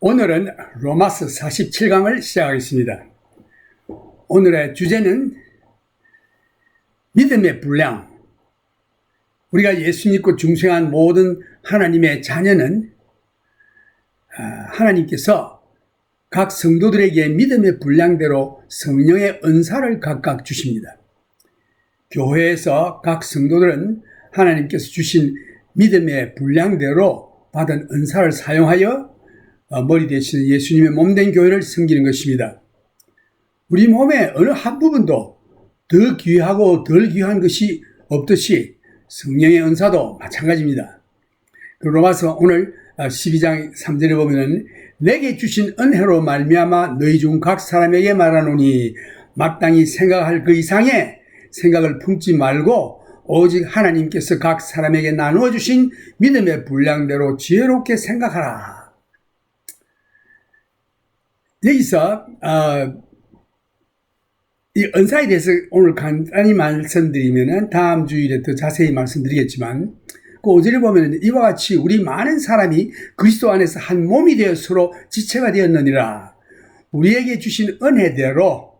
오늘은 로마서 47강을 시작하겠습니다. 오늘의 주제는 믿음의 분량. 우리가 예수 믿고 중생한 모든 하나님의 자녀는 하나님께서 각 성도들에게 믿음의 분량대로 성령의 은사를 각각 주십니다. 교회에서 각 성도들은 하나님께서 주신 믿음의 분량대로 받은 은사를 사용하여 머리 대신 예수님의 몸된 교회를 섬기는 것입니다. 우리 몸의 어느 한 부분도 더 귀하고 덜 귀한 것이 없듯이 성령의 은사도 마찬가지입니다. 로마서 오늘 12장 3절에 보면 내게 주신 은혜로 말미암아 너희 중 각 사람에게 말하노니 마땅히 생각할 그 이상의 생각을 품지 말고 오직 하나님께서 각 사람에게 나누어 주신 믿음의 분량대로 지혜롭게 생각하라. 여기서 이 은사에 대해서 오늘 간단히 말씀드리면 다음 주일에 더 자세히 말씀드리겠지만 그 5절에 보면 이와 같이 우리 많은 사람이 그리스도 안에서 한 몸이 되어 서로 지체가 되었느니라. 우리에게 주신 은혜대로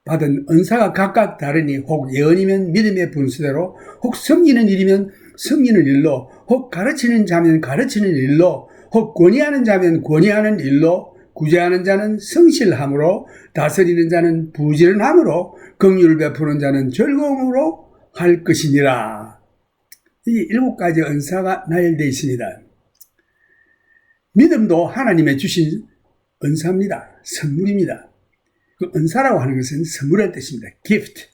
받은 은사가 각각 다르니 혹 예언이면 믿음의 분수대로 혹 섬기는 일이면 섬기는 일로 혹 가르치는 자면 가르치는 일로 혹 권위하는 자면 권위하는 일로 구제하는 자는 성실함으로 다스리는 자는 부지런함으로 긍휼을 베푸는 자는 즐거움으로 할 것이니라. 이 7가지 은사가 나열되어 있습니다. 믿음도 하나님의 주신 은사입니다. 선물입니다. 그 은사라고 하는 것은 선물의 뜻입니다. gift.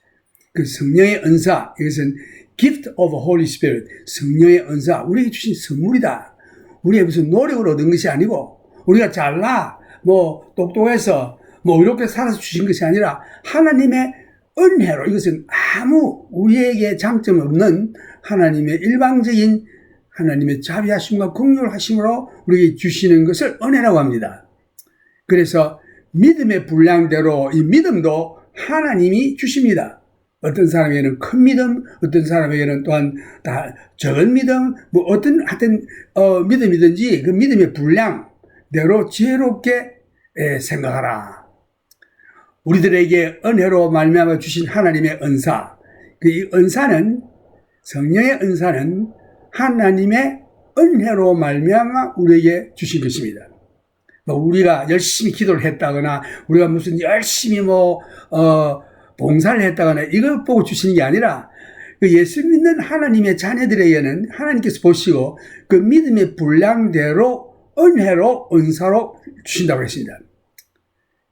그 성령의 은사, 이것은 gift of Holy Spirit. 성령의 은사, 우리에게 주신 선물이다. 우리의 무슨 노력으로 얻은 것이 아니고 우리가 잘나 똑똑해서 이렇게 살아서 주신 것이 아니라 하나님의 은혜로, 이것은 아무 우리에게 장점 없는 하나님의 일방적인 하나님의 자비하심과 긍휼하심으로 우리에게 주시는 것을 은혜라고 합니다. 그래서 믿음의 분량대로 이 믿음도 하나님이 주십니다. 어떤 사람에게는 큰 믿음, 어떤 사람에게는 또한 다 적은 믿음, 하여튼 믿음이든지 그 믿음의 분량대로 지혜롭게 생각하라. 우리들에게 은혜로 말미암아 주신 하나님의 은사, 이 은사는 성령의 은사는 하나님의 은혜로 말미암아 우리에게 주신 것입니다. 우리가 열심히 기도를 했다거나 우리가 무슨 열심히 봉사를 했다거나 이걸 보고 주시는 게 아니라 예수 믿는 하나님의 자녀들에게는 하나님께서 보시고 그 믿음의 분량대로 은혜로 은사로 주신다고 했습니다.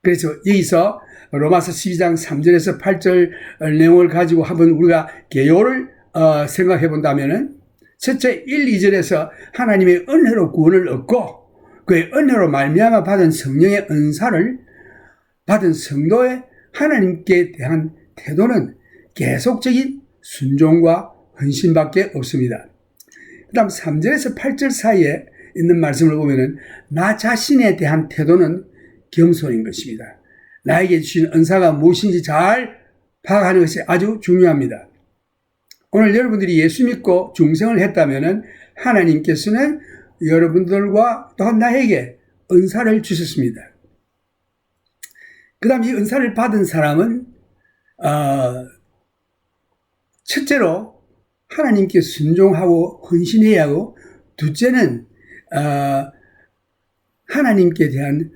그래서 여기서 로마서 12장 3절에서 8절 내용을 가지고 한번 우리가 개요를 생각해 본다면은 첫째 1, 2절에서 하나님의 은혜로 구원을 얻고 그의 은혜로 말미암아 받은 성령의 은사를 받은 성도의 하나님께 대한 태도는 계속적인 순종과 헌신밖에 없습니다. 그 다음 3절에서 8절 사이에 있는 말씀을 보면은 나 자신에 대한 태도는 겸손인 것입니다. 나에게 주신 은사가 무엇인지 잘 파악하는 것이 아주 중요합니다. 오늘 여러분들이 예수 믿고 중생을 했다면은 하나님께서는 여러분들과 또한 나에게 은사를 주셨습니다. 그 다음 이 은사를 받은 사람은 첫째로 하나님께 순종하고 헌신해야 하고 둘째는 하나님께 대한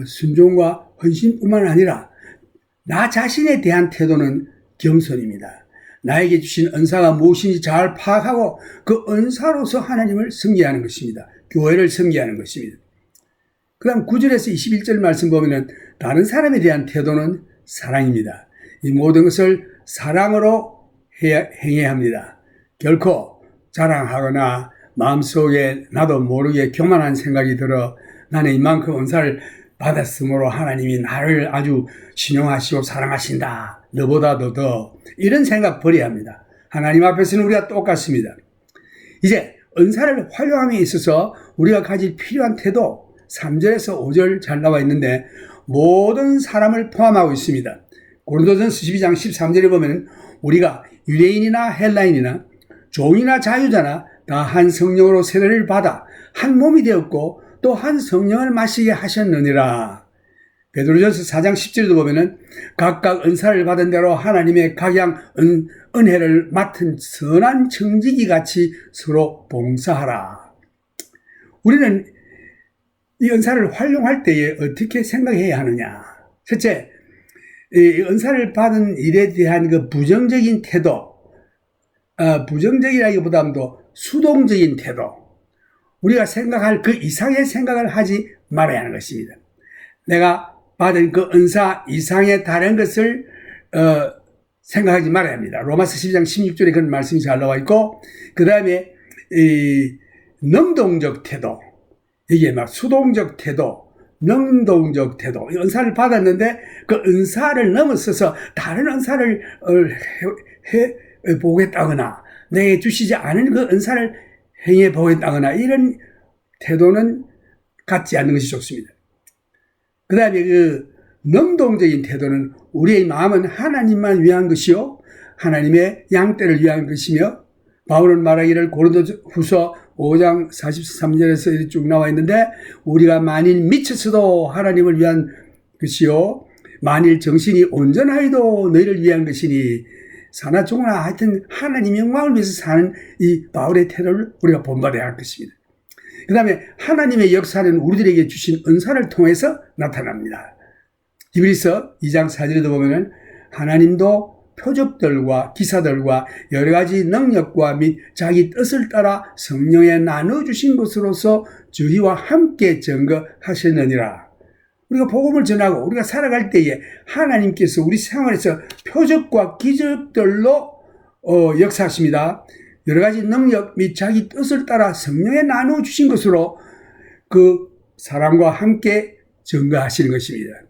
순종과 헌신뿐만 아니라 나 자신에 대한 태도는 겸손입니다. 나에게 주신 은사가 무엇인지 잘 파악하고 그 은사로서 하나님을 섬기하는 것입니다. 교회를 섬기하는 것입니다. 그 다음 9절에서 21절 말씀 보면은 다른 사람에 대한 태도는 사랑입니다. 이 모든 것을 사랑으로 행해야 합니다. 결코 자랑하거나 마음속에 나도 모르게 교만한 생각이 들어 나는 이만큼 은사를 받았으므로 하나님이 나를 아주 신용하시고 사랑하신다. 너보다도 더 이런 생각 버려야 합니다. 하나님 앞에서는 우리가 똑같습니다. 이제 은사를 활용함에 있어서 우리가 가질 필요한 태도 3절에서 5절 잘 나와 있는데 모든 사람을 포함하고 있습니다. 고린도전서 12장 13절에 보면 우리가 유대인이나 헬라인이나 종이나 자유자나 다 한 성령으로 세례를 받아 한 몸이 되었고 또 한 성령을 마시게 하셨느니라. 베드로전서 4장 10절도 보면은 각각 은사를 받은 대로 하나님의 각양 은혜를 맡은 선한 청지기 같이 서로 봉사하라. 우리는 이 은사를 활용할 때에 어떻게 생각해야 하느냐. 첫째, 이 은사를 받은 일에 대한 그 부정적인 태도, 부정적이라기보다도 수동적인 태도, 우리가 생각할 그 이상의 생각을 하지 말아야 하는 것입니다. 내가 받은 그 은사 이상의 다른 것을 생각하지 말아야 합니다. 로마서 12장 16절에 그런 말씀이 잘 나와 있고, 그 다음에 능동적 태도, 이게 막 수동적 태도, 능동적 태도, 은사를 받았는데 그 은사를 넘어서서 다른 은사를 해 보겠다거나 내게 주시지 않은 그 은사를 행해 보겠다거나 이런 태도는 갖지 않는 것이 좋습니다. 그 다음에 그 능동적인 태도는 우리의 마음은 하나님만 위한 것이요 하나님의 양떼를 위한 것이며, 바울은 말하기를 고린도후서 5장 43절에서 쭉 나와 있는데, 우리가 만일 미쳐서도 하나님을 위한 것이요 만일 정신이 온전하여도 너희를 위한 것이니, 사나 죽으나 하여튼 하나님 영광을 위해서 사는 이 바울의 태도를 우리가 본받아야 할 것입니다. 그 다음에 하나님의 역사는 우리들에게 주신 은사를 통해서 나타납니다. 히브리서 2장 4절에도 보면은 하나님도 표적들과 기사들과 여러 가지 능력과 및 자기 뜻을 따라 성령에 나눠주신 것으로서 저희와 함께 증거하셨느니라. 우리가 복음을 전하고 우리가 살아갈 때에 하나님께서 우리 생활에서 표적과 기적들로 역사하십니다. 여러 가지 능력 및 자기 뜻을 따라 성령에 나눠주신 것으로 그 사람과 함께 증거하시는 것입니다.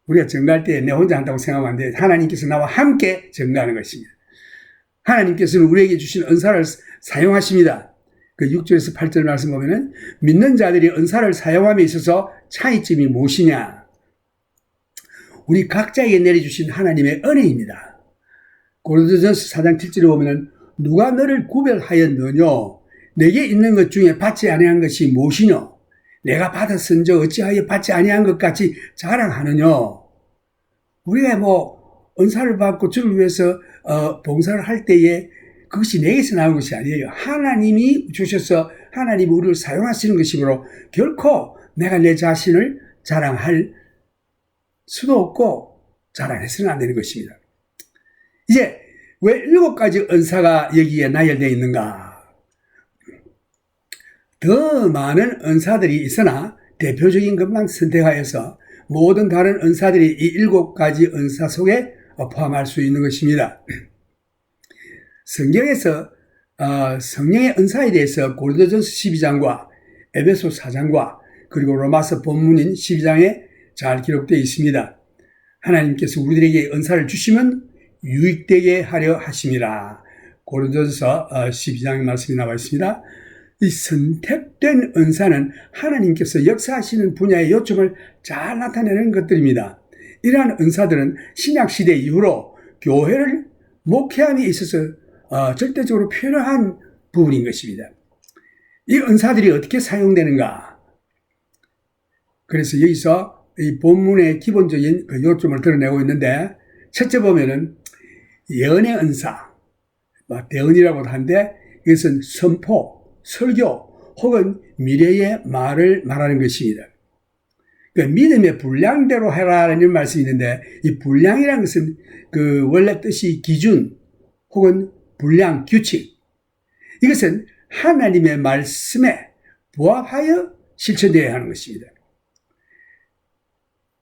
우리가 증거할 때 내 혼자 한다고 생각하면 안 돼요. 하나님께서 나와 함께 증거하는 것입니다. 하나님께서는 우리에게 주신 은사를 사용하십니다. 그 6절에서 8절 말씀 보면은 믿는 자들이 은사를 사용함에 있어서 차이점이 무엇이냐? 우리 각자에게 내려주신 하나님의 은혜입니다. 고린도전서 4장 7절에 보면은 누가 너를 구별하였느뇨? 내게 있는 것 중에 받지 아니한 것이 무엇이뇨? 내가 받았은저 어찌하여 받지 아니한 것 같이 자랑하느뇨? 우리가 은사를 받고 주를 위해서 봉사를 할 때에 그것이 내게서 나온 것이 아니에요. 하나님이 주셔서 하나님이 우리를 사용하시는 것이므로 결코 내가 내 자신을 자랑할 수도 없고 자랑해서는 안 되는 것입니다. 이제 왜 7가지 은사가 여기에 나열되어 있는가? 더 많은 은사들이 있으나 대표적인 것만 선택하여서 모든 다른 은사들이 이 7가지 은사 속에 포함할 수 있는 것입니다. 성경에서 성령의 은사에 대해서 고린도전서 12장과 에베소 4장과 그리고 로마서 본문인 12장에 잘 기록되어 있습니다. 하나님께서 우리들에게 은사를 주시면 유익되게 하려 하심이라. 고린도전서 12장의 말씀이 나와 있습니다. 이 선택된 은사는 하나님께서 역사하시는 분야의 요점을 잘 나타내는 것들입니다. 이러한 은사들은 신약시대 이후로 교회를 목회함에 있어서 절대적으로 필요한 부분인 것입니다. 이 은사들이 어떻게 사용되는가? 그래서 여기서 이 본문의 기본적인 그 요점을 드러내고 있는데, 첫째 보면은 예언의 은사, 대언이라고도 하는데 이것은 선포, 설교 혹은 미래의 말을 말하는 것입니다. 그러니까 믿음의 분량대로 해라라는 말씀이 있는데, 이 분량이라는 것은 그 원래 뜻이 기준 혹은 분량, 규칙. 이것은 하나님의 말씀에 부합하여 실천되어야 하는 것입니다.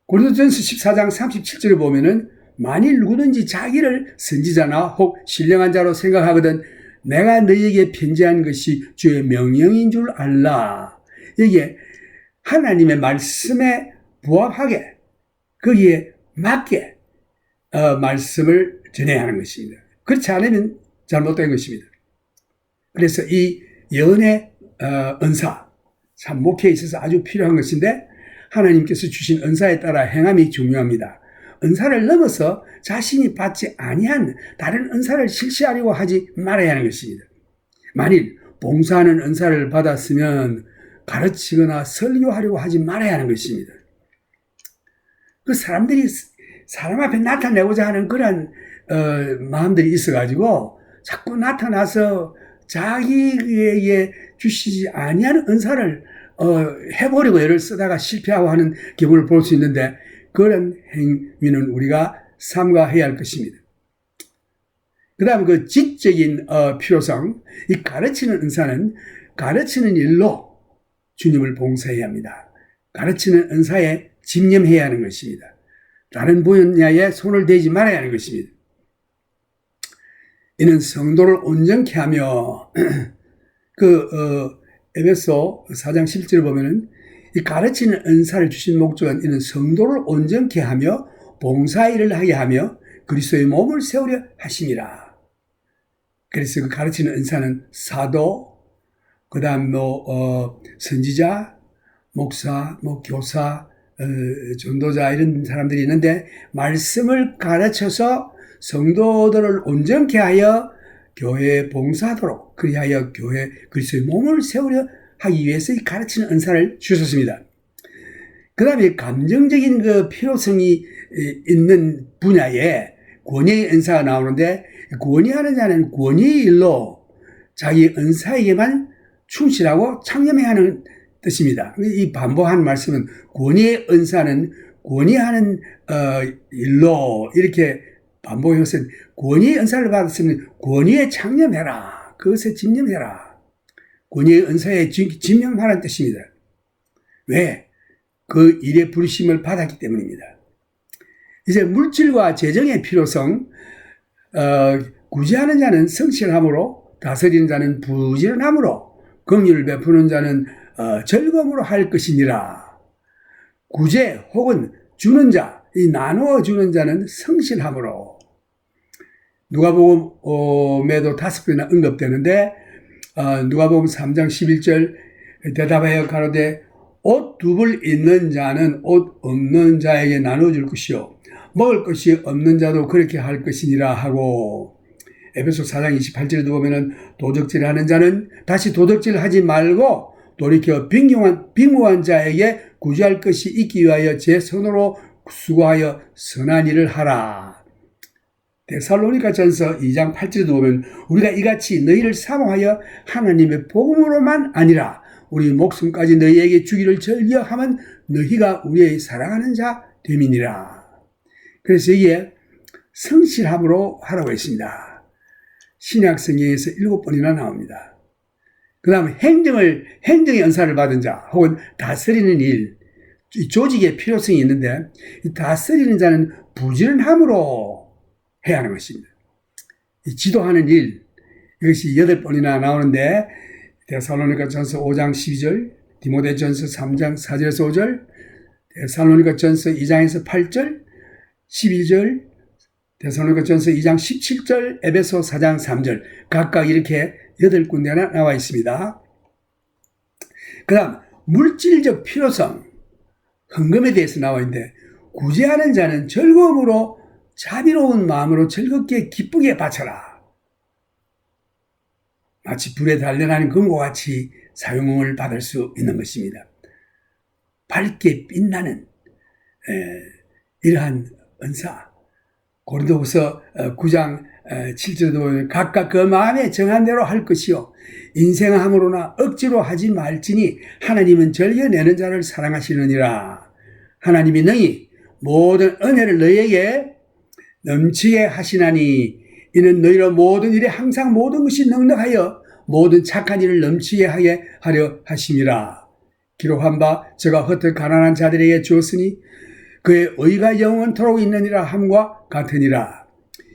고린도전서 14장 37절에 보면은 만일 누구든지 자기를 선지자나 혹 신령한 자로 생각하거든 내가 너희에게 편지한 것이 주의 명령인 줄 알라. 여기에 하나님의 말씀에 부합하게 거기에 맞게 말씀을 전해야 하는 것입니다. 그렇지 않으면 잘못된 것입니다. 그래서 이 예언의 은사, 참 목회에 있어서 아주 필요한 것인데 하나님께서 주신 은사에 따라 행함이 중요합니다. 은사를 넘어서 자신이 받지 아니한 다른 은사를 실시하려고 하지 말아야 하는 것입니다. 만일 봉사하는 은사를 받았으면 가르치거나 설교하려고 하지 말아야 하는 것입니다. 그 사람들이 사람 앞에 나타내고자 하는 그런 마음들이 있어가지고 자꾸 나타나서 자기에게 주시지 아니하는 은사를 해보려고 애를 쓰다가 실패하고 하는 경우를 볼 수 있는데, 그런 행위는 우리가 삼가해야 할 것입니다. 그 다음 그 지적인 필요성, 이 가르치는 은사는 가르치는 일로 주님을 봉사해야 합니다. 가르치는 은사에 집념해야 하는 것입니다. 다른 분야에 손을 대지 말아야 하는 것입니다. 이는 성도를 온전케 하며 에베소 4장 10절을 보면은 이 가르치는 은사를 주신 목적은 이는 성도를 온전케 하며 봉사일을 하게 하며 그리스도의 몸을 세우려 하심이라. 그래서 그 가르치는 은사는 사도, 그 다음 선지자, 목사, 교사, 전도자 이런 사람들이 있는데, 말씀을 가르쳐서 성도들을 온전케 하여 교회에 봉사하도록, 그리하여 교회 그리스도의 몸을 세우려 하기 위해서 이 가르치는 은사를 주셨습니다. 그 다음에 감정적인 그 필요성이 있는 분야에 권위의 은사가 나오는데, 권위하는 자는 권위의 일로 자기 은사에게만 충실하고 창념해야 하는 뜻입니다. 이 반복한 말씀은 권위의 은사는 권위하는 일로 이렇게 반복해서 권위의 은사를 받았으면 권위에 창념해라. 그것에 집념해라. 권위의 은사에 집념하라는 뜻입니다. 왜? 그 일의 부르심을 받았기 때문입니다. 이제 물질과 재정의 필요성, 구제하는 자는 성실함으로, 다스리는 자는 부지런함으로, 긍휼을 베푸는 자는 즐거움으로 할 것이니라. 구제 혹은 주는 자, 이 나누어 주는 자는 성실함으로. 누가복음에도 5번이나 언급되는데, 누가복음 3장 11절 대답하여 가로되 옷 2벌 있는 자는 옷 없는 자에게 나눠줄 것이요 먹을 것이 없는 자도 그렇게 할 것이니라 하고, 에베소 4장 28절에도 보면은 도적질하는 자는 다시 도적질하지 말고 돌이켜 빈궁한 자에게 구제할 것이 있기 위하여 제 손으로 수고하여 선한 일을 하라. 데살로니가 전서 2장 8절에도 보면 우리가 이같이 너희를 사모하여 하나님의 복음으로만 아니라 우리 목숨까지 너희에게 주기를 즐겨하면 너희가 우리의 사랑하는 자 됨이니라. 그래서 이게 성실함으로 하라고 했습니다. 신약 성경에서 7번이나 나옵니다. 그 다음에 행정의 은사를 받은 자 혹은 다스리는 일, 조직의 필요성이 있는데, 이 다스리는 자는 부지런함으로 해야 하는 것입니다. 이 지도하는 일, 이것이 8번이나 나오는데, 데살로니가 전서 5장 12절, 디모데 전서 3장 4절에서 5절, 데살로니가 전서 2장에서 8절, 11절, 데살로니가 전서 2장 17절, 에베소 4장 3절, 각각 이렇게 8군데나 나와 있습니다. 그 다음 물질적 필요성, 헌금에 대해서 나와 있는데, 구제하는 자는 즐거움으로 자비로운 마음으로 즐겁게 기쁘게 바쳐라. 마치 불에 단련하는 금과 같이 사용을 받을 수 있는 것입니다. 밝게 빛나는 이러한 은사, 고린도후서 9장 7절도 보면 각각 그 마음에 정한 대로 할 것이요 인생함으로나 억지로 하지 말지니 하나님은 즐겨내는 자를 사랑하시느니라. 하나님이 능히 모든 은혜를 너희에게 넘치게 하시나니 이는 너희로 모든 일에 항상 모든 것이 넉넉하여 모든 착한 일을 넘치게 하게 하려 하심이라. 기록한 바 저가 헛되이 가난한 자들에게 주었으니 그의 의가 영원토록 있느니라 함과 같으니라.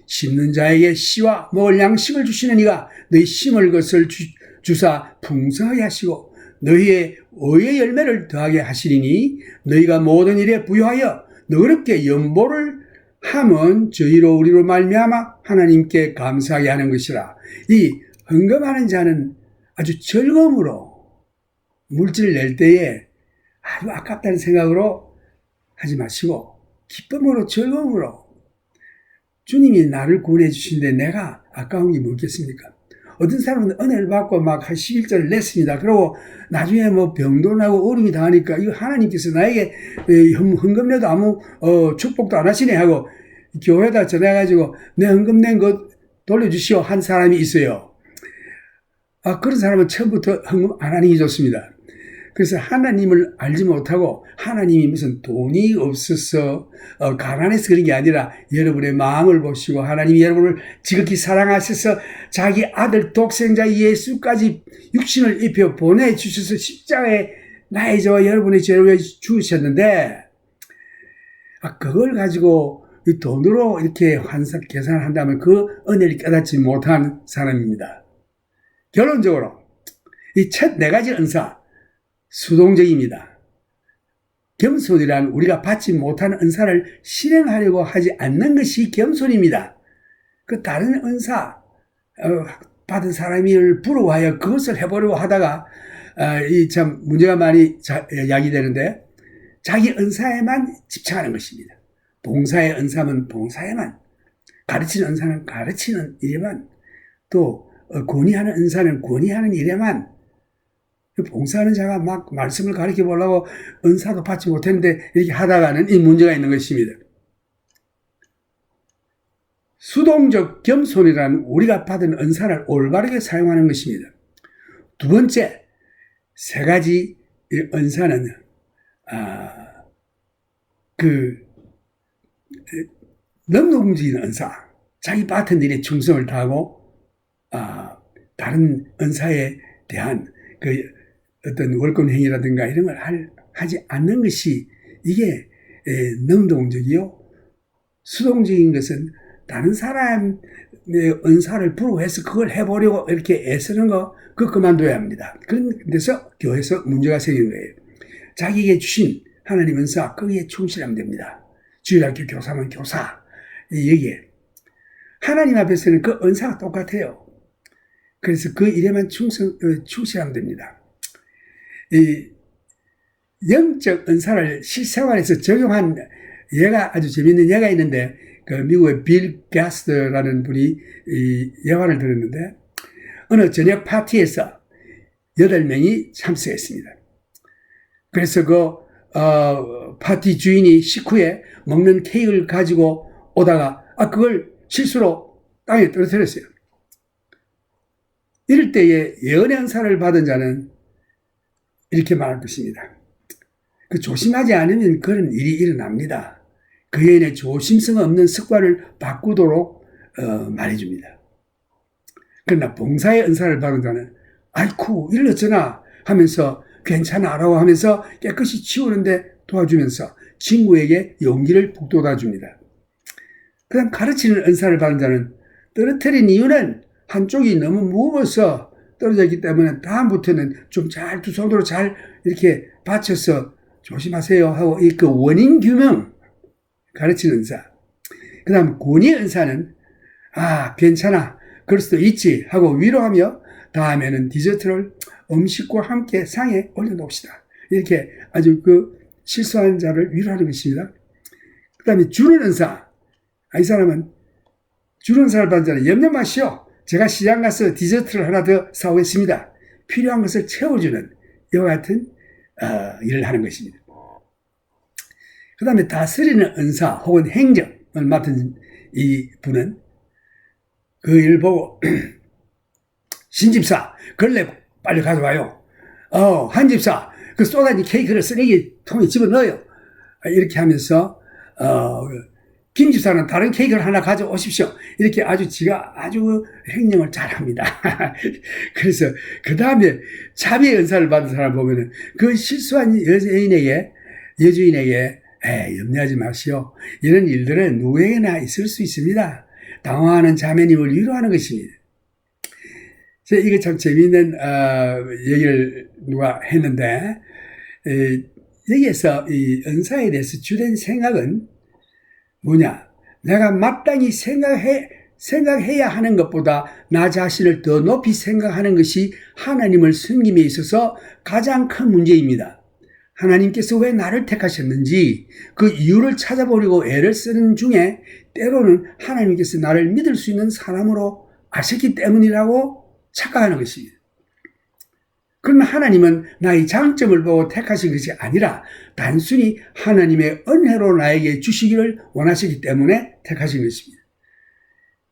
심는 자에게 씨와 먹을 양식을 주시는 이가 너희 심을 것을 주사 풍성하게 하시고 너희의 의의 열매를 더하게 하시리니 너희가 모든 일에 부유하여 너그럽게 연보를 함은 저희로 우리로 말미암아 하나님께 감사하게 하는 것이라. 이 헌금하는 자는 아주 즐거움으로 물질을 낼 때에 아주 아깝다는 생각으로 하지 마시고 기쁨으로 즐거움으로, 주님이 나를 구원해 주신데 내가 아까운 게 뭐겠습니까? 어떤 사람은 은혜를 받고 막 한 11절을 냈습니다. 그리고 나중에 뭐 병도 나고 어려움이 당하니까 이거 하나님께서 나에게 헌금 내도 아무 축복도 안 하시네 하고 교회에다 전해가지고 내 헌금 낸 것 돌려주시오 한 사람이 있어요. 그런 사람은 처음부터 헌금 안 하는 게 좋습니다. 그래서 하나님을 알지 못하고 하나님이 무슨 돈이 없어서 가난해서 그런 게 아니라 여러분의 마음을 보시고 하나님이 여러분을 지극히 사랑하셔서 자기 아들 독생자 예수까지 육신을 입혀 보내주셔서 십자가에 나의 저와 여러분의 죄를 주셨는데 그걸 가지고 돈으로 이렇게 계산을 한다면 그 은혜를 깨닫지 못한 사람입니다. 결론적으로 이 첫 네 가지 은사 수동적입니다. 겸손이란 우리가 받지 못한 은사를 실행하려고 하지 않는 것이 겸손입니다. 그 다른 은사 받은 사람을 부러워하여 그것을 해보려고 하다가 이 참 문제가 많이 야기되는데 자기 은사에만 집착하는 것입니다. 봉사의 은사는 봉사에만, 가르치는 은사는 가르치는 일에만, 또 권위하는 은사는 권위하는 일에만, 봉사하는 자가 막 말씀을 가르쳐 보려고 은사도 받지 못했는데 이렇게 하다가는 이 문제가 있는 것입니다. 수동적 겸손이란 우리가 받은 은사를 올바르게 사용하는 것입니다. 두 번째, 세 가지 은사는 능동적인 은사, 자기 맡은 일에 충성을 다하고 다른 은사에 대한 어떤 월권 행위라든가 이런 걸 하지 않는 것이 이게 능동적이요. 수동적인 것은 다른 사람의 은사를 부러워해서 그걸 해보려고 이렇게 애쓰는 거 그거 그만둬야 합니다. 그런 데서 교회에서 문제가 생기는 거예요. 자기에게 주신 하나님 은사 거기에 충실하면 됩니다. 주일학교 교사면 교사 여기에 하나님 앞에서는 그 은사가 똑같아요. 그래서 그 일에만 충실하면 됩니다. 이 영적 은사를 실생활에서 적용한 예가 아주 재밌는 예가 있는데 그 미국의 빌 가스터라는 분이 이 예화를 들었는데 어느 저녁 파티에서 8명이 참석했습니다. 그래서 파티 주인이 식후에 먹는 케이크를 가지고 오다가 그걸 실수로 땅에 떨어뜨렸어요. 이럴 때에 예언의 은사를 받은 자는 이렇게 말할 것입니다. 조심하지 않으면 그런 일이 일어납니다. 그 예언의 조심성 없는 습관을 바꾸도록 말해줍니다. 그러나 봉사의 은사를 받은 자는 아이쿠 이를 어쩌나 하면서 괜찮아라고 하면서 깨끗이 치우는데 도와주면서 친구에게 용기를 북돋아 줍니다. 그 다음 가르치는 은사를 받은 자는 떨어뜨린 이유는 한쪽이 너무 무거워서 떨어져 있기 때문에 다음부터는 좀 잘 두 손으로 잘 이렇게 받쳐서 조심하세요 하고 그 원인 규명 가르치는 은사. 그 다음 권위 은사는 괜찮아 그럴 수도 있지 하고 위로하며 다음에는 디저트를 음식과 함께 상에 올려놓읍시다. 이렇게 아주 실수한 자를 위로하는 것입니다. 그 다음에 주는 은사. 이 사람은 주는 은사를 받은 자는 염려 마시오. 제가 시장 가서 디저트를 하나 더 사오겠습니다. 필요한 것을 채워주는 이와 같은 일을 하는 것입니다. 그 다음에 다스리는 은사 혹은 행정을 맡은 이 분은 그 일을 보고 신집사 걸레 빨리 가져와요. 한집사 그 쏟아진 케이크를 쓰레기통에 집어넣어요. 이렇게 하면서 김집사는 다른 케이크를 하나 가져오십시오. 이렇게 지가 아주 행정을 잘합니다. 그래서 그 다음에 자비의 은사를 받은 사람을 보면은 그 실수한 여주인에게 염려하지 마시오. 이런 일들은 누구에게나 있을 수 있습니다. 당황하는 자매님을 위로하는 것입니다. 이게 참 재미있는 얘기를 누가 했는데 여기에서 이 은사에 대해서 주된 생각은 뭐냐? 내가 마땅히 생각해야 하는 것보다 나 자신을 더 높이 생각하는 것이 하나님을 섬김에 있어서 가장 큰 문제입니다. 하나님께서 왜 나를 택하셨는지 그 이유를 찾아보려고 애를 쓰는 중에 때로는 하나님께서 나를 믿을 수 있는 사람으로 아셨기 때문이라고 착각하는 것입니다. 그러면 하나님은 나의 장점을 보고 택하신 것이 아니라 단순히 하나님의 은혜로 나에게 주시기를 원하시기 때문에 택하신 것입니다.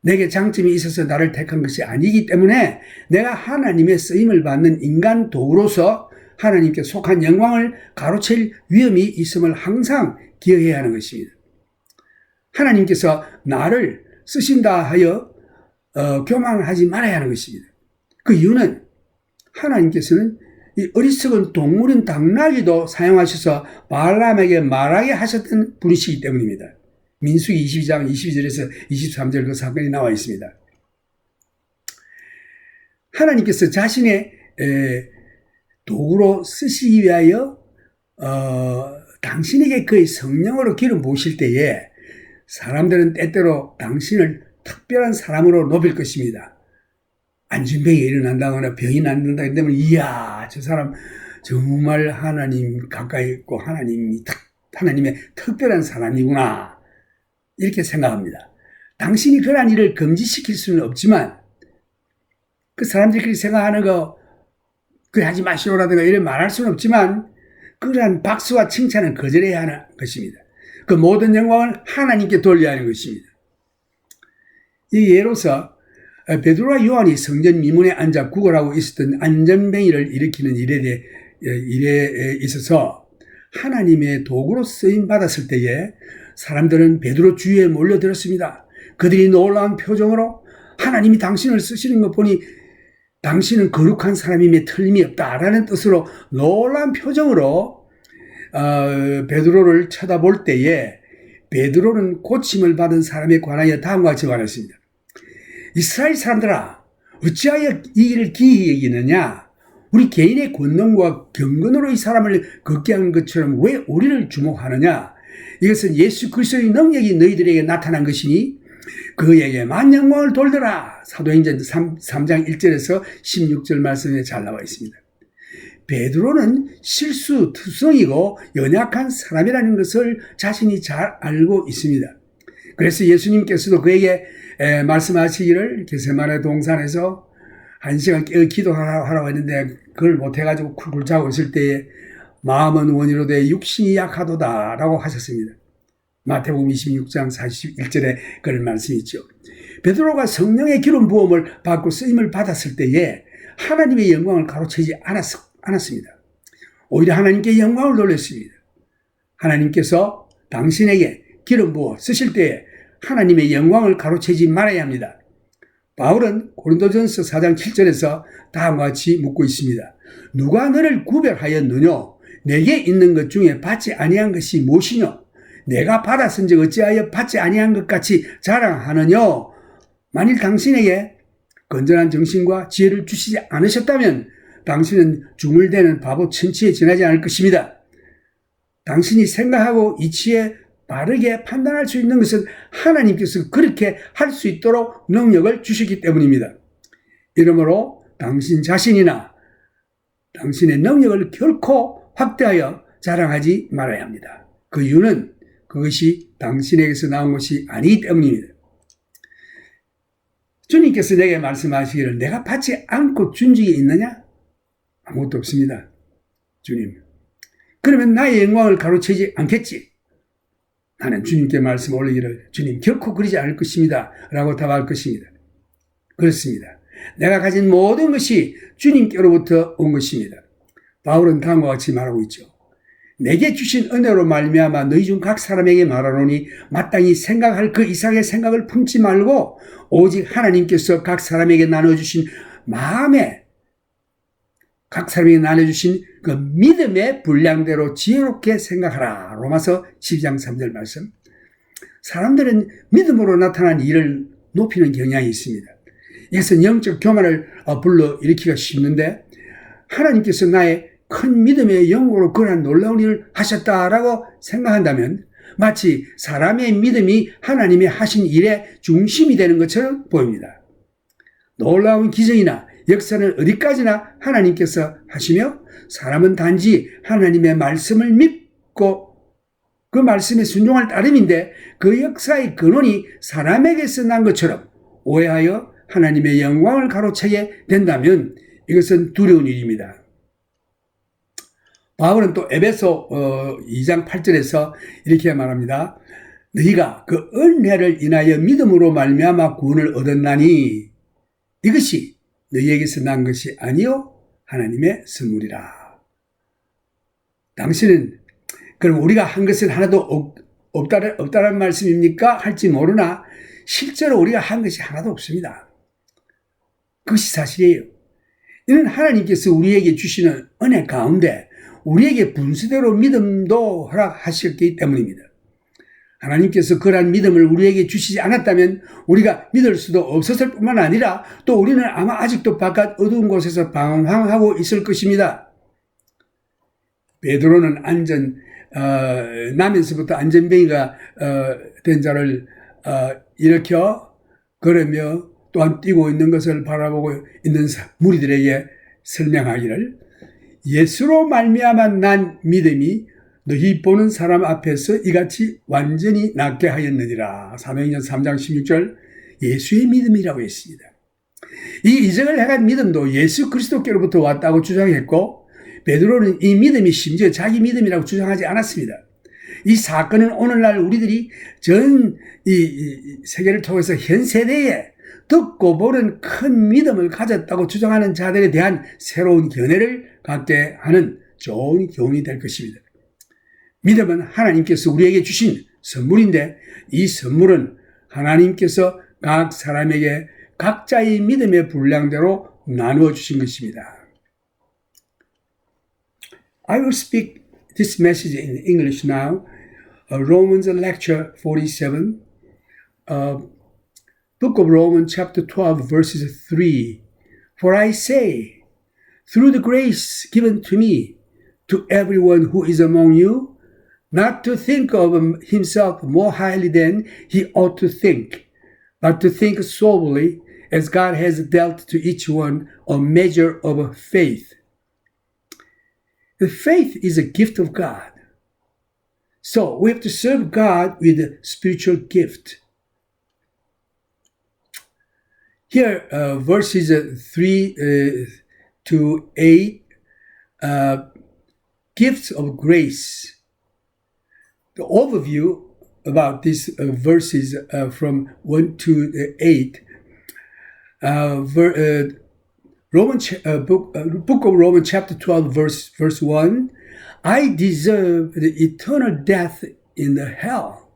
내게 장점이 있어서 나를 택한 것이 아니기 때문에 내가 하나님의 쓰임을 받는 인간 도구로서 하나님께 속한 영광을 가로챌 위험이 있음을 항상 기억해야 하는 것입니다. 하나님께서 나를 쓰신다 하여 교만하지 말아야 하는 것입니다. 그 이유는 하나님께서는 이 어리석은 동물인 당나귀도 사용하셔서 발람에게 말하게 하셨던 분이시기 때문입니다. 민수기 22장 22절에서 23절 그 사건이 나와 있습니다. 하나님께서 자신의 도구로 쓰시기 위하여 당신에게 그의 성령으로 기름 부으실 때에 사람들은 때때로 당신을 특별한 사람으로 높일 것입니다. 안진병이 일어난다거나 병이 낫는다 그러면 이야 저 사람 정말 하나님 가까이 있고 하나님의 특별한 사람이구나 이렇게 생각합니다. 당신이 그러한 일을 금지시킬 수는 없지만 그 사람들이 그렇게 생각하는 거 그래 하지 마시오라든가 이런 말할 수는 없지만 그러한 박수와 칭찬은 거절해야 하는 것입니다. 그 모든 영광을 하나님께 돌려야 하는 것입니다. 이 예로서 베드로와 요한이 성전 미문에 앉아 구걸하고 있었던 안전뱅이를 일으키는 일에 있어서 하나님의 도구로 쓰임 받았을 때에 사람들은 베드로 주위에 몰려들었습니다. 그들이 놀라운 표정으로 하나님이 당신을 쓰시는 것 보니 당신은 거룩한 사람임에 틀림이 없다라는 뜻으로 놀라운 표정으로 베드로를 쳐다볼 때에 베드로는 고침을 받은 사람에 관하여 다음과 같이 말했습니다. 이스라엘 사람들아 어찌하여 이 일을 기이히 여기느냐? 우리 개인의 권능과 경건으로 이 사람을 걷게 한 것처럼 왜 우리를 주목하느냐? 이것은 예수 그리스도의 능력이 너희들에게 나타난 것이니 그에게 만영광을 돌더라. 사도행전 3장 1절에서 16절 말씀에 잘 나와 있습니다. 베드로는 실수투성이고 연약한 사람이라는 것을 자신이 잘 알고 있습니다. 그래서 예수님께서도 그에게 말씀하시기를 게세마네 동산에서 1시간 깨어 기도하라고 했는데 그걸 못해가지고 쿨쿨 자고 있을 때에 마음은 원이로되 육신이 약하도다 라고 하셨습니다. 마태복음 26장 41절에 그런 말씀이 있죠. 베드로가 성령의 기름 부음을 받고 쓰임을 받았을 때에 하나님의 영광을 가로채지 않았습니다. 오히려 하나님께 영광을 돌렸습니다. 하나님께서 당신에게 기름 부어 쓰실 때에 하나님의 영광을 가로채지 말아야 합니다. 바울은 고린도전서 4장 7절에서 다음과 같이 묻고 있습니다. 누가 너를 구별하였느냐? 내게 있는 것 중에 받지 아니한 것이 무엇이뇨? 내가 받았은즉 어찌하여 받지 아니한 것 같이 자랑하느냐? 만일 당신에게 건전한 정신과 지혜를 주시지 않으셨다면 당신은 중을대는 바보 천치에 지나지 않을 것입니다. 당신이 생각하고 이치에 바르게 판단할 수 있는 것은 하나님께서 그렇게 할 수 있도록 능력을 주시기 때문입니다. 이러므로 당신 자신이나 당신의 능력을 결코 확대하여 자랑하지 말아야 합니다. 그 이유는 그것이 당신에게서 나온 것이 아니기 때문입니다. 주님께서 내게 말씀하시기를 내가 받지 않고 준 적이 있느냐? 아무것도 없습니다. 주님. 그러면 나의 영광을 가로채지 않겠지? 나는 주님께 말씀 올리기를 주님 결코 그러지 않을 것입니다. 라고 답할 것입니다. 그렇습니다. 내가 가진 모든 것이 주님께로부터 온 것입니다. 바울은 다음과 같이 말하고 있죠. 내게 주신 은혜로 말미암아 너희 중 각 사람에게 말하노니 마땅히 생각할 그 이상의 생각을 품지 말고 오직 하나님께서 각 사람에게 나눠주신 마음에 각 사람에게 나눠주신 그 믿음의 분량대로 지혜롭게 생각하라. 로마서 12장 3절 말씀. 사람들은 믿음으로 나타난 일을 높이는 경향이 있습니다. 이것은 영적 교만을 불러일으키기가 쉽는데 하나님께서 나의 큰 믿음의 영으로 그러한 놀라운 일을 하셨다라고 생각한다면 마치 사람의 믿음이 하나님이 하신 일의 중심이 되는 것처럼 보입니다. 놀라운 기적이나 역사는 어디까지나 하나님께서 하시며 사람은 단지 하나님의 말씀을 믿고 그 말씀에 순종할 따름인데 그 역사의 근원이 사람에게서 난 것처럼 오해하여 하나님의 영광을 가로채게 된다면 이것은 두려운 일입니다. 바울은 또 에베소 2장 8절에서 이렇게 말합니다. 너희가 그 은혜를 인하여 믿음으로 말미암아 구원을 얻었나니 이것이 너희에게서 난 것이 아니요 하나님의 선물이라. 당신은 그럼 우리가 한 것은 하나도 없다는 말씀입니까? 할지 모르나 실제로 우리가 한 것이 하나도 없습니다. 그것이 사실이에요. 이는 하나님께서 우리에게 주시는 은혜 가운데 우리에게 분수대로 믿음도 허락하셨기 때문입니다. 하나님께서 그러한 믿음을 우리에게 주시지 않았다면 우리가 믿을 수도 없었을 뿐만 아니라 또 우리는 아마 아직도 바깥 어두운 곳에서 방황하고 있을 것입니다. 베드로는 나면서부터 안전뱅이가 된 자를 일으켜 걸으며 또한 뛰고 있는 것을 바라보고 있는 무리들에게 설명하기를 예수로 말미암아 난 믿음이 너희 보는 사람 앞에서 이같이 완전히 낫게 하였느니라. 사도행전 3장 16절 예수의 믿음이라고 했습니다. 이 이적을 행한 믿음도 예수 그리스도께로부터 왔다고 주장했고 베드로는 이 믿음이 심지어 자기 믿음이라고 주장하지 않았습니다. 이 사건은 오늘날 우리들이 전 이 세계를 통해서 현 세대에 듣고 보는 큰 믿음을 가졌다고 주장하는 자들에 대한 새로운 견해를 갖게 하는 좋은 교훈이 될 것입니다. 믿음은 하나님께서 우리에게 주신 선물인데 이 선물은 하나님께서 각 사람에게 각자의 믿음의 분량대로 나누어 주신 것입니다. I will speak this message in English now. Romans lecture 47, book of Romans chapter 12 verses 3. For I say, through the grace given to me, to everyone who is among you, not to think of himself more highly than he ought to think, but to think soberly, as God has dealt to each one a measure of faith. The faith is a gift of God. So we have to serve God with a spiritual gift. Here, verses 3 to 8, gifts of grace. The overview about these verses from 1 to 8, book of Romans chapter 12 verse 1, I deserve the eternal death in the hell,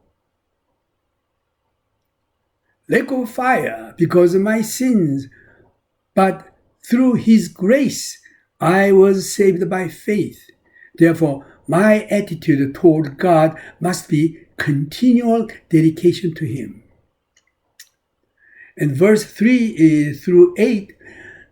lake of fire because of my sins, but through his grace I was saved by faith. Therefore, my attitude toward God must be continual dedication to him. And verse 3 through 8,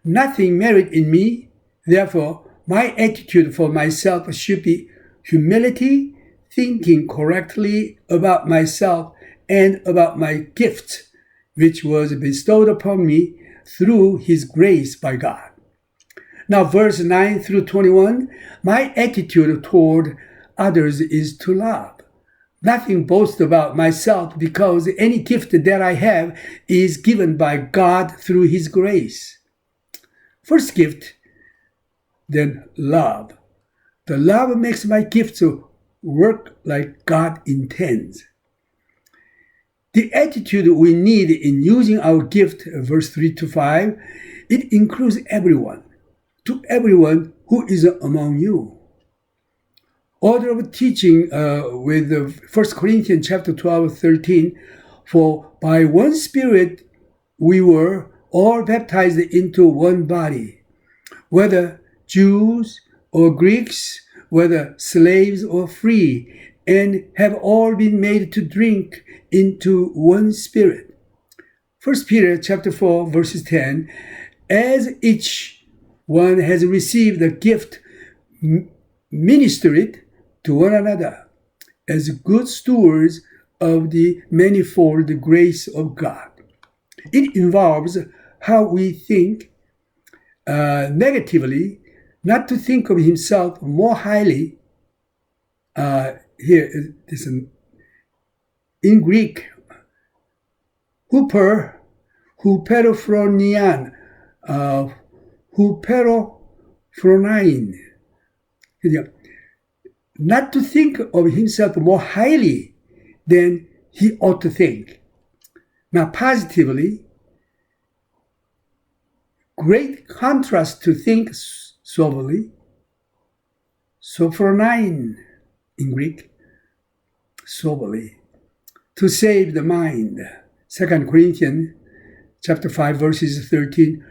nothing merit in me, therefore my attitude for myself should be humility, thinking correctly about myself and about my gift, which was bestowed upon me through his grace by God. Now, verse 9 through 21, my attitude toward others is to love. Nothing boast about myself because any gift that I have is given by God through his grace. First gift, then love. The love makes my gift to work like God intends. The attitude we need in using our gift, verse 3 to 5, it includes everyone, to everyone who is among you. Order of teaching with 1 Corinthians chapter 12, 13, for by one Spirit we were all baptized into one body, whether Jews or Greeks, whether slaves or free, and have all been made to drink into one Spirit. 1 Peter chapter 4 verses 10, as each one has received a gift, minister it to one another as good stewards of the manifold grace of God. It involves how we think negatively, not to think of himself more highly. Here, in Greek, huperophronein, huperophronein. Not to think of himself more highly than he ought to think. Now, positively, great contrast to think soberly, sophronein in Greek, soberly, to save the mind. 2 Corinthians chapter 5, verses 13.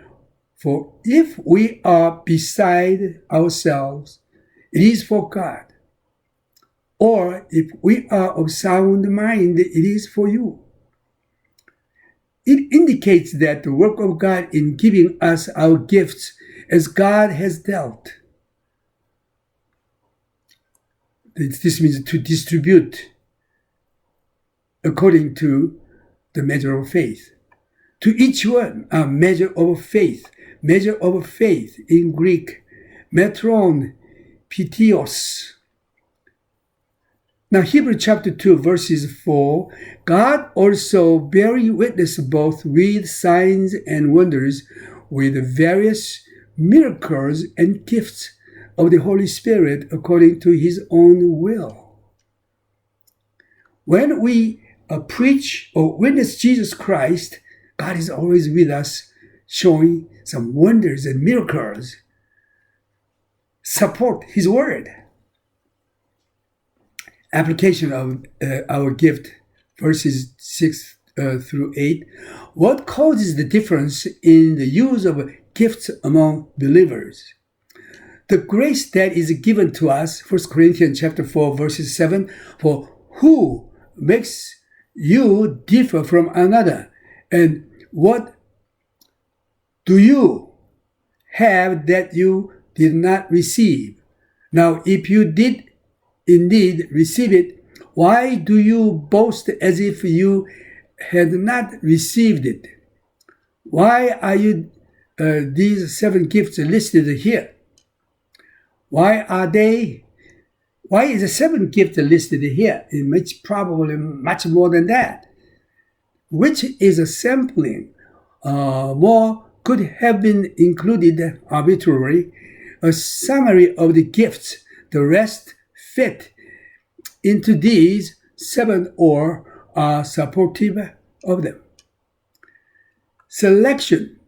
For if we are beside ourselves, it is for God. Or if we are of sound mind, it is for you. It indicates that the work of God in giving us our gifts as God has dealt. This means to distribute according to the measure of faith. To each one, a measure of faith. Measure of faith in Greek, metron, pitios. Now, Hebrews chapter 2, verses 4, God also bearing witness both with signs and wonders, with various miracles and gifts of the Holy Spirit according to his own will. When we preach or witness Jesus Christ, God is always with us, showing some wonders and miracles. Support his word. Application of our gift, verses 6 through 8. What causes the difference in the use of gifts among believers? The grace that is given to us, 1 Corinthians chapter 4, verses 7, for who makes you differ from another? And what do you have that you did not receive? Now, if you did indeed receive it, why do you boast as if you had not received it? Why are you these 7 gifts listed here? Why is the 7 gifts listed here? It's probably much more than that. Which is a sampling. More could have been included arbitrarily. A summary of the gifts, the rest fit into these 7 or are supportive of them. Selection.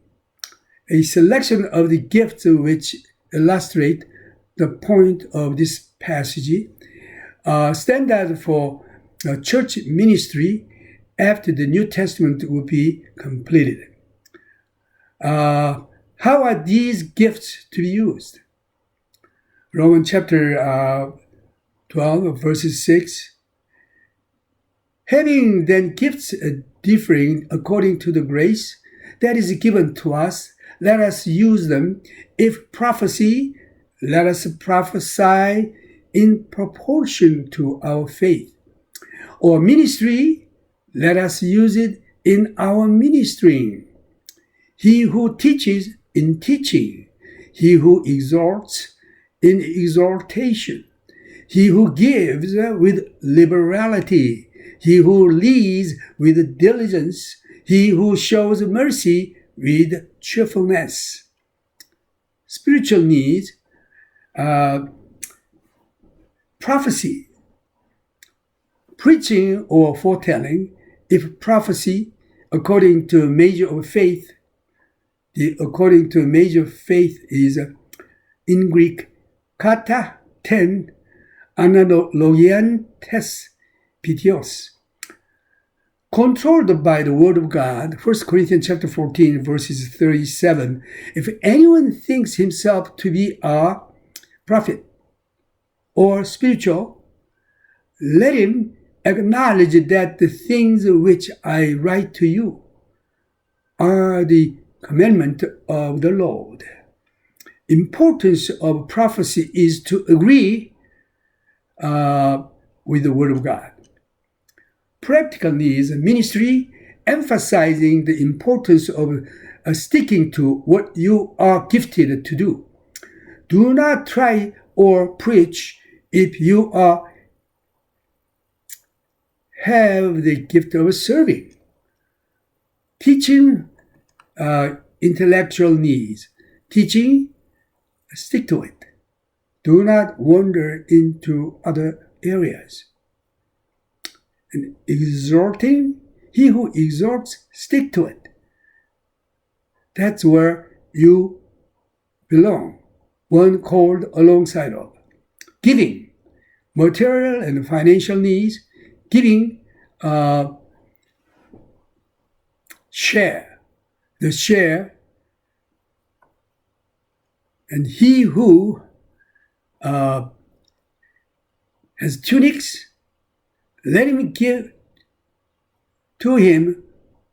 A selection of the gifts which illustrate the point of this passage. Standard for church ministry after the New Testament will be completed. How are these gifts to be used? Romans chapter 12, verses 6. Having then gifts differing according to the grace that is given to us, let us use them. If prophecy, let us prophesy in proportion to our faith. Or ministry, let us use it in our ministering. He who teaches in teaching. He who exhorts in exhortation. He who gives with liberality. He who leads with diligence. He who shows mercy with cheerfulness. Spiritual needs, prophecy, preaching or foretelling. If prophecy, according to measure of faith, according to measure of faith is in Greek, kata, 10, analogian, tes, pitios. Controlled by the word of God, 1 Corinthians chapter 14, verses 37. If anyone thinks himself to be a prophet or spiritual, let him acknowledge that the things which I write to you are the commandment of the Lord. Importance of prophecy is to agree with the word of God. Practical needs, ministry, emphasizing the importance of sticking to what you are gifted to do. Do not try or preach if you have the gift of serving. Teaching intellectual needs. Teaching, stick to it. Do not wander into other areas. And exhorting, he who exhorts, stick to it. That's where you belong. One called alongside of. Giving, material and financial needs. Giving, share. The share. And he who has tunics, let him give to him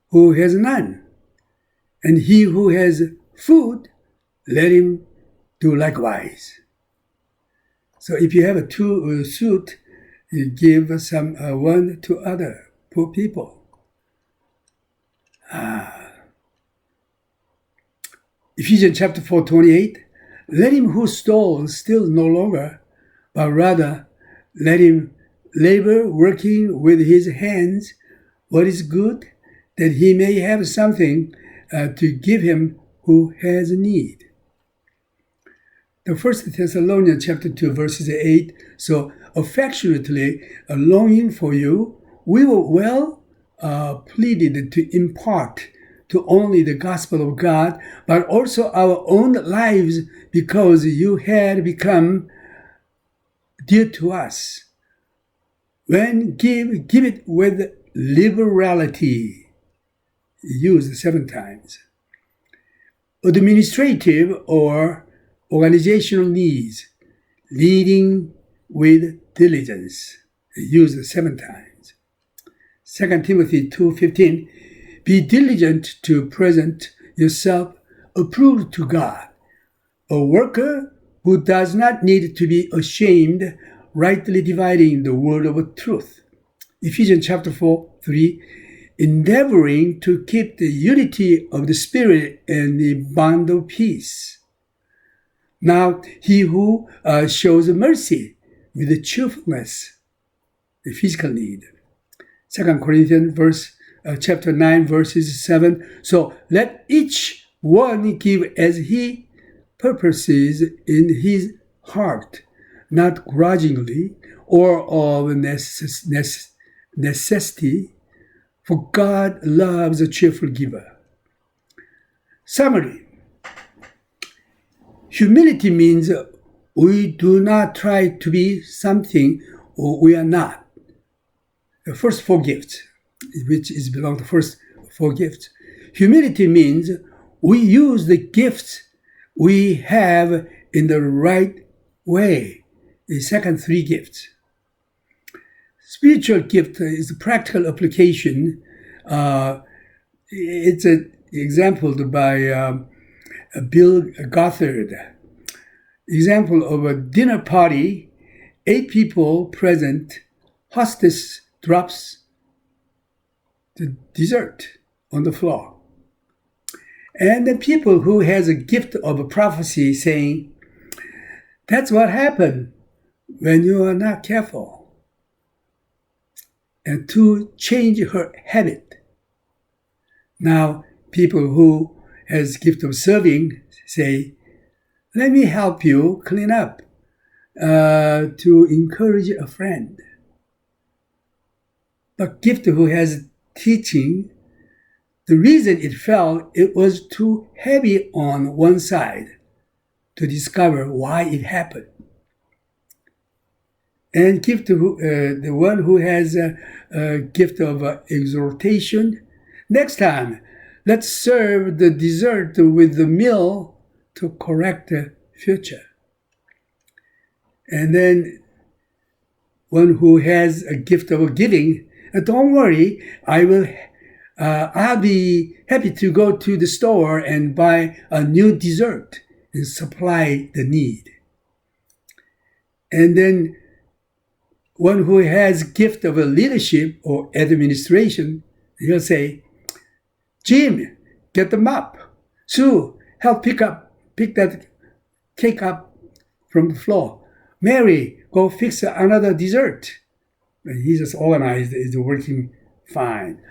who has none. And he who has food, let him do likewise. So if you have a suit, you give some one to other poor people. Ephesians chapter 4:28. Let him who stole steal no longer, but rather let him labor, working with his hands what is good, that he may have something to give him who has need. The 1 Thessalonians chapter 2 verses 8. So affectionately longing for you, we were well pleaded to impart to only the gospel of God, but also our own lives, because you had become dear to us. When give it with liberality. Used 7 times. Administrative or organizational needs. Leading with diligence. Used 7 times. 2 Timothy 2:15. Be diligent to present yourself approved to God, a worker who does not need to be ashamed, rightly dividing the word of truth. Ephesians chapter 4:3, endeavoring to keep the unity of the Spirit and the bond of peace. Now, he who shows mercy with the cheerfulness, the physical need. 2 Corinthians chapter 9 verses 7. So let each one give as he purposes in his heart, not grudgingly or of necessity, for God loves a cheerful giver. Summary. Humility means we do not try to be something we are not. The first 4 gifts, which is belong to first 4 gifts. Humility means we use the gifts we have in the right way. The second 3 gifts. Spiritual gift is the practical application. It's an example by Bill Gothard. Example of a dinner party, 8 people present, hostess drops the dessert on the floor. And the people who has a gift of a prophecy saying, that's what happened when you are not careful. And to change her habit. Now, people who has gift of serving say, let me help you clean up to encourage a friend. But gift who has teaching, the reason it fell, it was too heavy on one side to discover why it happened. And gift to the one who has a gift of exhortation. Next time, let's serve the dessert with the meal to correct the future. And then one who has a gift of giving, don't worry, I'll be happy to go to the store and buy a new dessert and supply the need. And then one who has gift of a leadership or administration, he'll say, Jim, get the mop. Sue, help pick that cake up from the floor. Mary, go fix another dessert. And he just organized, is working fine.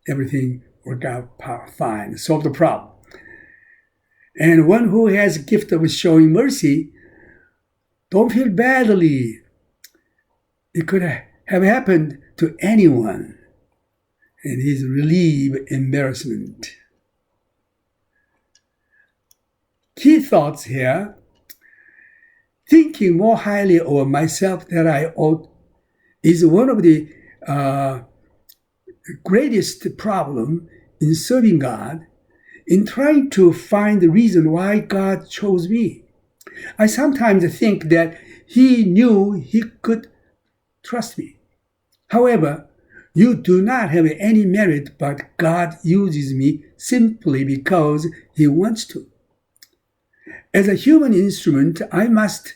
Everything work out fine, solve the problem. And one who has a gift of showing mercy, don't feel badly. It could have happened to anyone. And he's relieved embarrassment. Key thoughts here. Thinking more highly of myself than I ought is one of the greatest problem in serving God, in trying to find the reason why God chose me. I sometimes think that He knew He could trust me. However, you do not have any merit, but God uses me simply because He wants to. As a human instrument, I must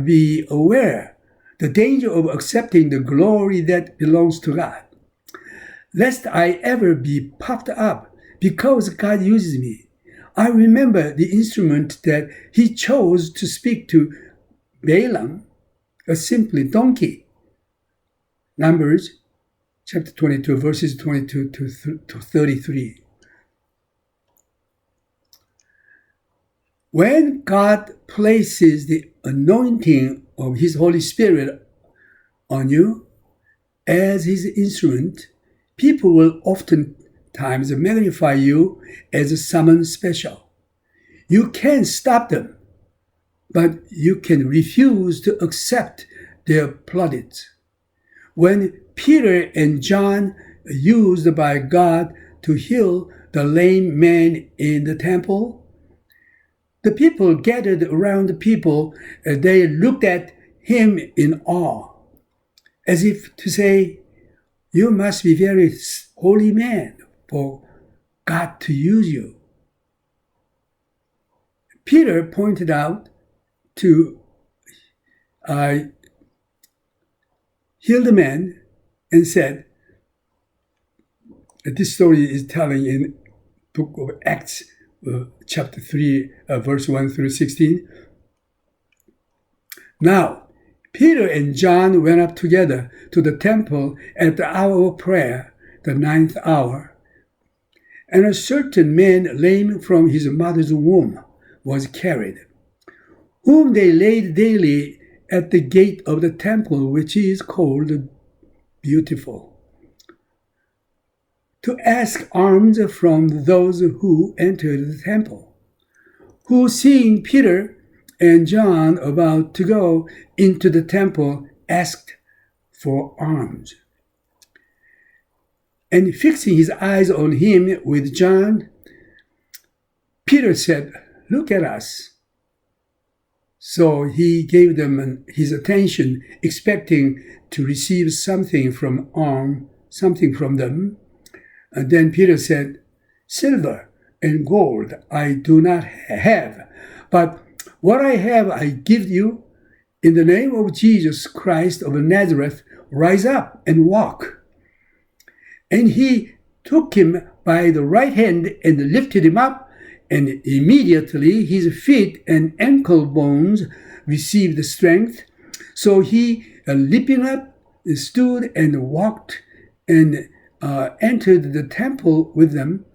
be aware the danger of accepting the glory that belongs to God, lest I ever be puffed up because God uses me. I remember the instrument that He chose to speak to Balaam, a simply donkey. Numbers chapter 22, verses 22 to 33. When God places the anointing of His Holy Spirit on you as His instrument, people will oftentimes magnify you as someone special. You can stop them, but you can refuse to accept their plaudits. When Peter and John used by God to heal the lame man in the temple, the people gathered around the people. They looked at him in awe, as if to say, "You must be a very holy man for God to use you." Peter pointed out to heal the man and said, this story is telling in book of Acts, chapter 3, verse 1 through 16. Now, Peter and John went up together to the temple at the hour of prayer, the 9th hour. And a certain man lame from his mother's womb was carried, whom they laid daily at the gate of the temple, which is called Beautiful, to ask alms from those who entered the temple, who, seeing Peter and John about to go into the temple, asked for alms. And fixing his eyes on him with John, Peter said, "Look at us." So he gave them his attention, expecting to receive something from them. And then Peter said, "Silver and gold I do not have, but what I have I give you. In the name of Jesus Christ of Nazareth, rise up and walk." And he took him by the right hand and lifted him up, and immediately his feet and ankle bones received strength. So he, leaping up, stood and walked and entered the temple with them,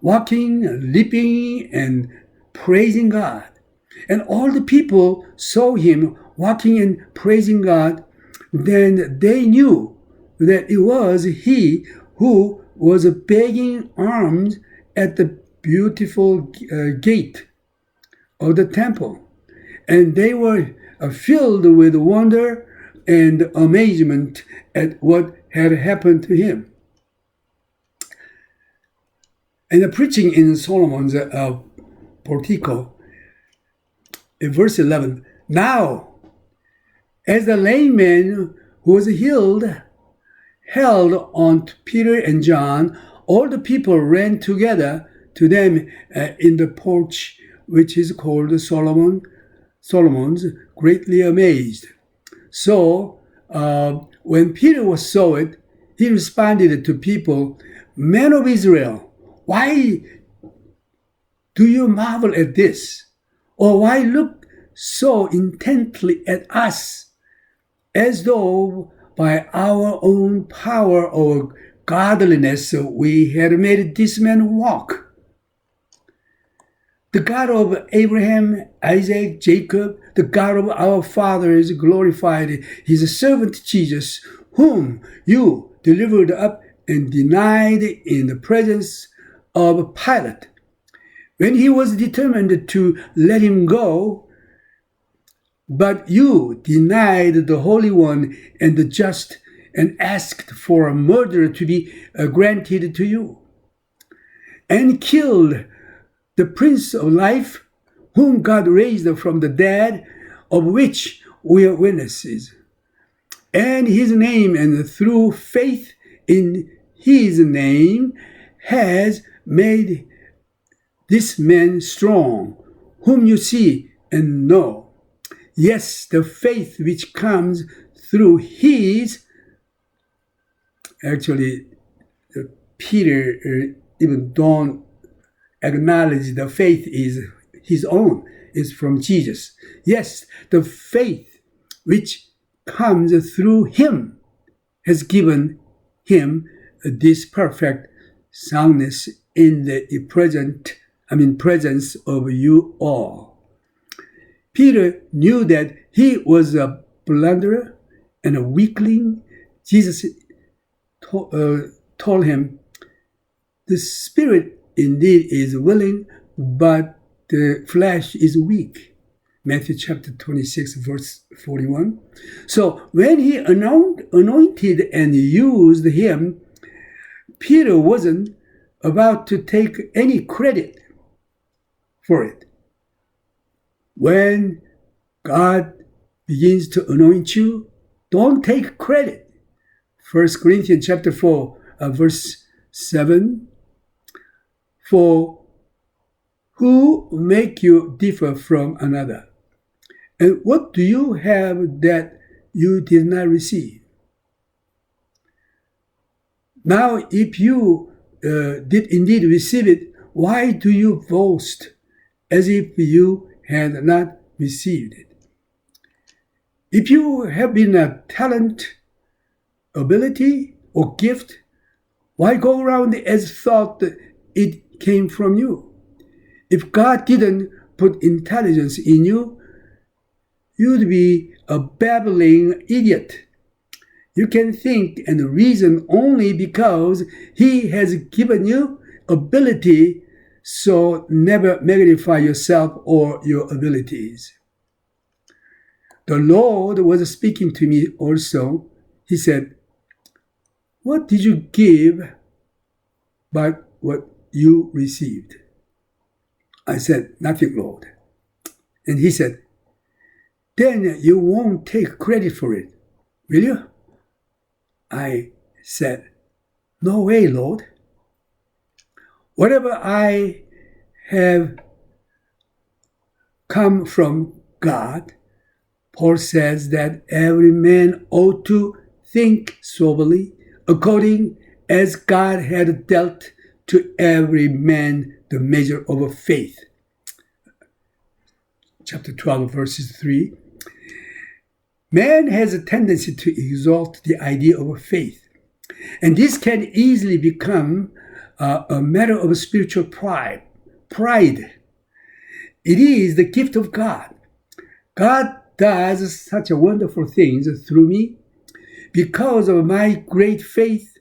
walking, leaping, and praising God. And all the people saw him walking and praising God. Then they knew that it was he who was begging alms at the Beautiful gate of the temple. And they were filled with wonder and amazement at what had happened to him. And preaching in Solomon's portico, in verse 11, now, as the lame man who was healed held on to Peter and John, all the people ran together to them in the porch, which is called Solomon's, greatly amazed. So, when Peter saw it, he responded to people, "Men of Israel, why do you marvel at this? Or why look so intently at us, as though by our own power or godliness we had made this man walk. The God of Abraham, Isaac, Jacob, the God of our fathers glorified his servant Jesus, whom you delivered up and denied in the presence of Pilate. When he was determined to let him go, but you denied the Holy One and the just and asked for a murderer to be granted to you, and killed the Prince of Life, whom God raised from the dead, of which we are witnesses. And his name, and through faith in his name, has made this man strong, whom you see and know. Yes, the faith which comes through his, actually, Peter even don't acknowledge the faith is his own, is from Jesus. Yes, the faith which comes through him has given him this perfect soundness in the presence of you all. Peter knew that he was a blunderer and a weakling. Jesus told him, the spirit indeed is willing, but the flesh is weak. Matthew chapter 26, verse 41. So when he anointed and used him, Peter wasn't about to take any credit for it. When God begins to anoint you, don't take credit. 1 Corinthians chapter 4, verse 7. For who make you differ from another? And what do you have that you did not receive? Now, if you did indeed receive it, why do you boast as if you had not received it? If you have been a talent, ability, or gift, why go around as thought it came from you? If God didn't put intelligence in you, you'd be a babbling idiot. You can think and reason only because he has given you ability, so never magnify yourself or your abilities. The Lord was speaking to me also. He said, what did you give but what you received? I said, nothing, Lord. And he said, then you won't take credit for it, will you? I said, no way, Lord. Whatever I have come from God, Paul says that every man ought to think soberly, according as God had dealt to every man the measure of faith. Chapter 12, verses 3. Man has a tendency to exalt the idea of faith, and this can easily become a matter of spiritual pride. It is the gift of God. God does such a wonderful things through me because of my great faith,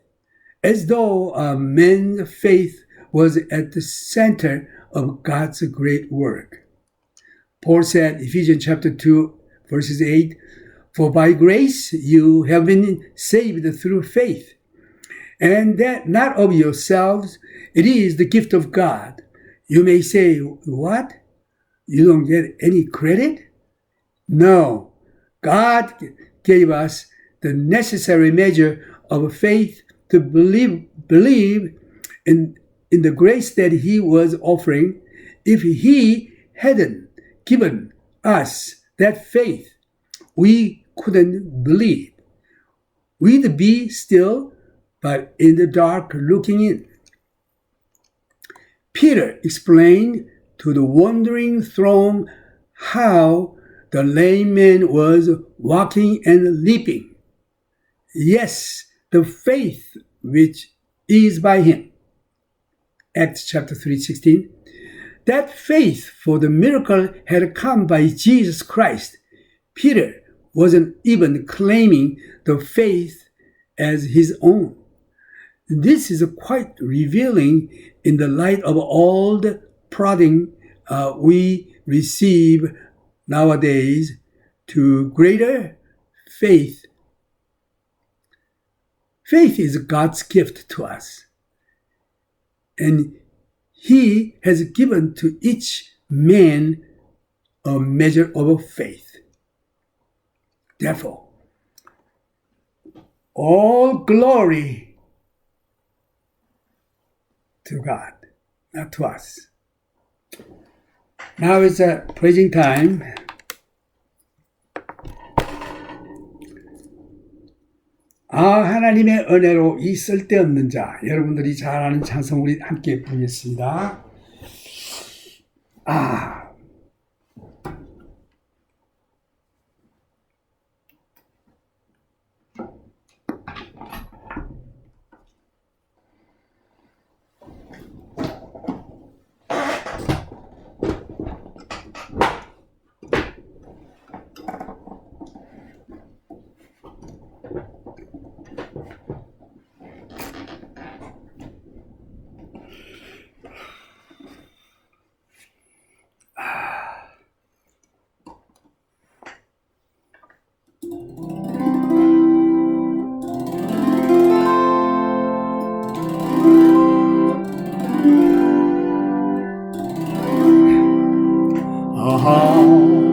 as though man's faith was at the center of God's great work. Paul said, Ephesians chapter 2, verses 8, for by grace you have been saved through faith, and that not of yourselves, it is the gift of God. You may say, what? You don't get any credit? No, God gave us the necessary measure of faith to believe in the grace that he was offering. If he hadn't given us that faith, we couldn't believe. We'd be still, but in the dark looking in. Peter explained to the wondering throng how the lame man was walking and leaping. Yes, the faith which is by him. Acts chapter 3:16. That faith for the miracle had come by Jesus Christ. Peter wasn't even claiming the faith as his own. This is quite revealing in the light of all the prodding we receive nowadays to greater faith. Faith is God's gift to us, and He has given to each man a measure of faith. Therefore, all glory to God, not to us. Now it's a praising time. 하나님의 은혜로 이 쓸데없는 자, 여러분들이 잘 아는 찬송 우리 함께 부르겠습니다.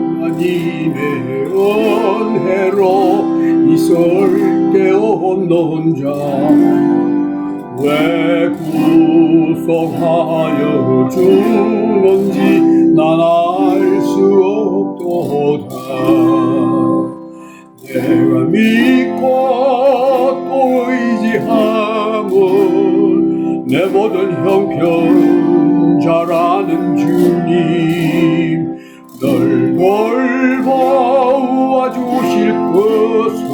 하나님의 은혜로 이 쓸데없는 자 왜 구속하여 주는지 난 알 수 없도다. 내가 믿고 또 의지함은 내 모든 형편 잘 아는 주님 널 돌보아 주실 것을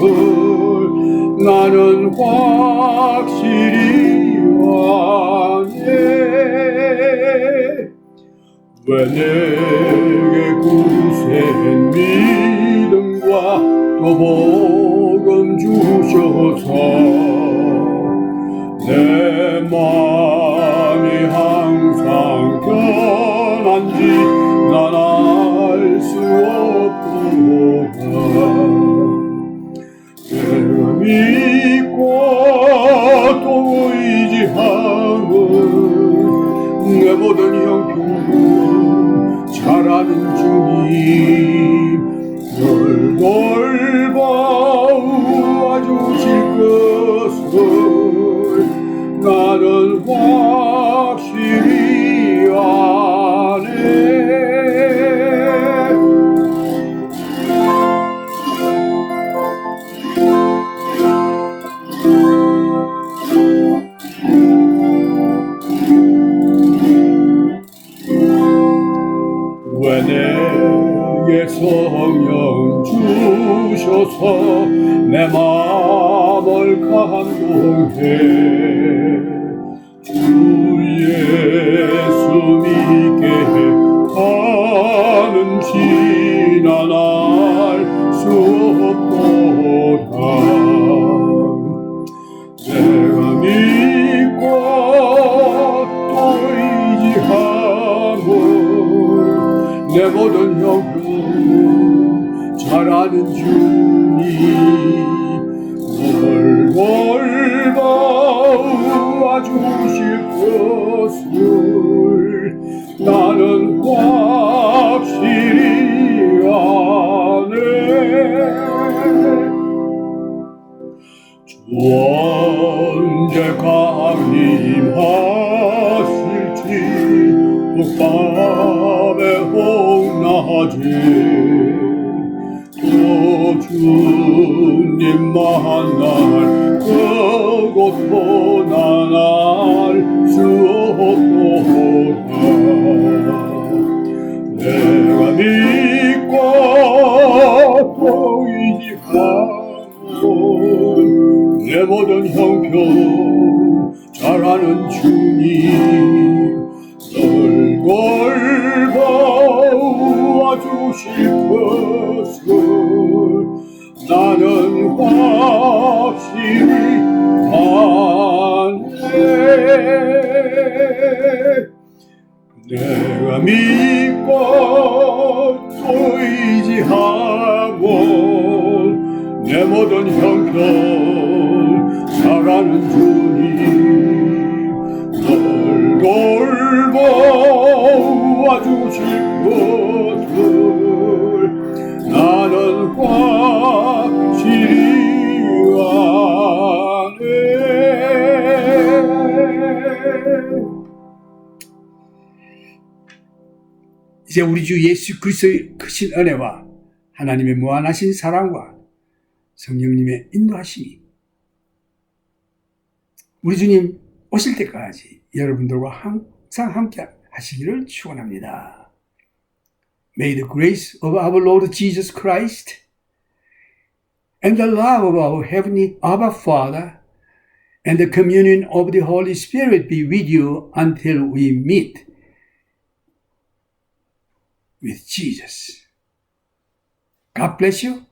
나는 확실히 아네. 왜 내게 굳센 믿음과 또 복음 주셔서 내 마음이 항상 편한지 난 알 수 없도다. 내가 믿고 또 의지함은 내 모든 형편 잘 아는 주님 널 돌보아 주실 것을 나는 확실히 아네. 왜 내게 성령 주셔서 내 마음을 감동해 주 예수 믿게 하는지 난 알 수 없도다. 내가 믿고 또 의지함은 내 모든 형편 잘 아는 주님 널 돌보아 주실 것을 나는 확실히 아네. 주 언제 강림하실지 밤에 홍낮에 또 주님 만날 그곳도 난 알 수 없도다. 내가 믿고 또 의지하고 내 모든 형편 사랑하는 주님 널 돌봐주고 싶어서 나는 확실히 안해 내가 믿고 또 의지하고 내 모든 형편 사랑하는 주님 널 돌봐주고 싶어도 나는 확실히 안해 이제 우리 주 예수 그리스도의 크신 은혜와 하나님의 무한하신 사랑과 성령님의 인도하심이 우리 주님 오실 때까지 여러분들과 항상 함께 하시기를 축원합니다. May the grace of our Lord Jesus Christ and the love of our heavenly Abba Father and the communion of the Holy Spirit be with you until we meet with Jesus. God bless you.